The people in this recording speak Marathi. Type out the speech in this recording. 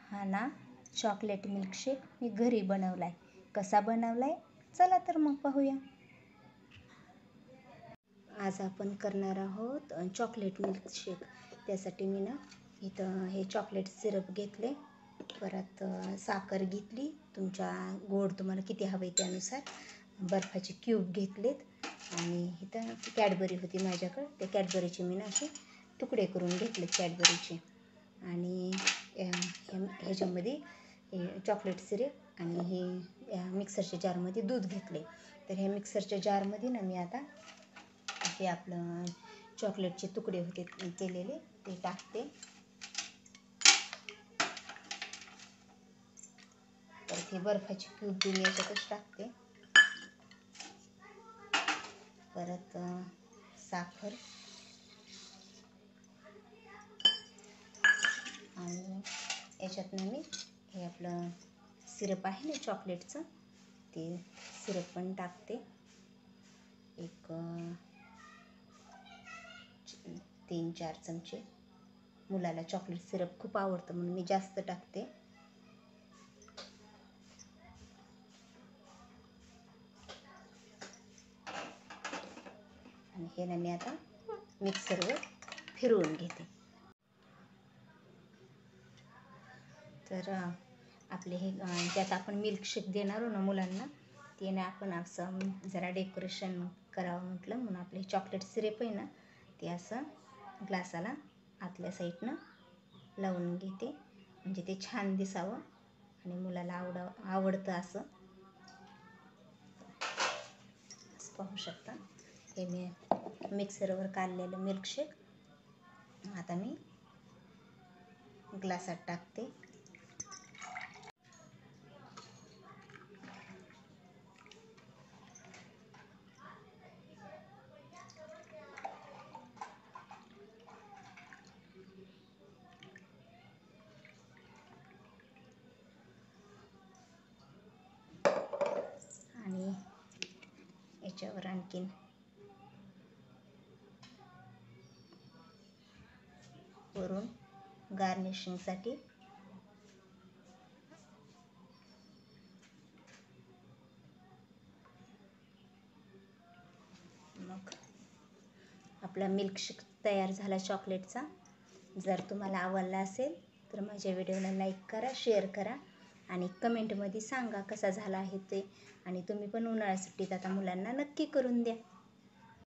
हा ना चॉकलेट मिल्कशेक मी घरी बनवलाय. कसा बनवलाय चला तर मग पाहूया. आज आपण करणार आहोत चॉकलेट मिल्कशेक. त्यासाठी मी ना इथं हे चॉकलेट सिरप घेतले, परत साखर घेतली, तुमच्या गोड तुम्हाला किती हवे त्यानुसार, बर्फाचे क्यूब घेतलेत आणि इथं कॅडबरी होती माझ्याकडे. त्या कॅडबरीचे मी ना असे तुकडे करून घेतले कॅडबरीचे. आणि ह्याच्यामध्ये चॉकलेट सिरप आणि हे मिक्सरच्या जारमध्ये दूध घेतले. तर ह्या मिक्सरच्या जारमध्ये ना मी आता हे आपलं चॉकलेटचे तुकडे होते केलेले ते टाकते. तर हे बर्फाचे क्यूब बी मी याच्यातच टाकते. परत साखर आणि याच्यातनं मी हे आपलं सिरप आहे ना चॉकलेटचं ते सिरप पण टाकते. एक 3-4 चमचे. मुलाला चॉकलेट सिरप खूप आवडतं म्हणून मी जास्त टाकते. आणि हे ना मी आता मिक्सरवर फिरवून घेते. तर आपले हे ज्यात आपण मिल्कशेक देणार ना मुलांना ते ना आपण असं जरा डेकोरेशन करावं म्हटलं म्हणून आपले चॉकलेट सिरप आहे ना ते असं ग्लासाला आतल्या साईडनं लावून घेते, म्हणजे ते छान दिसावं आणि मुलाला आवडतं असं पाहू शकता. हे मी मिक्सरवर काढलेलं मिल्कशेक आता मी ग्लासात टाकते. आणि याच्यावर आणखीन वरून गार्निशिंगसाठी मग आपला मिल्कशेक तयार झाला चॉकलेटचा. जर तुम्हाला आवडला असेल तर माझ्या व्हिडिओला लाईक करा, शेअर करा आणि कमेंटमध्ये सांगा कसा झाला आहे ते. आणि तुम्ही पण उन्हाळ्या सुट्टीत आता मुलांना नक्की करून द्या.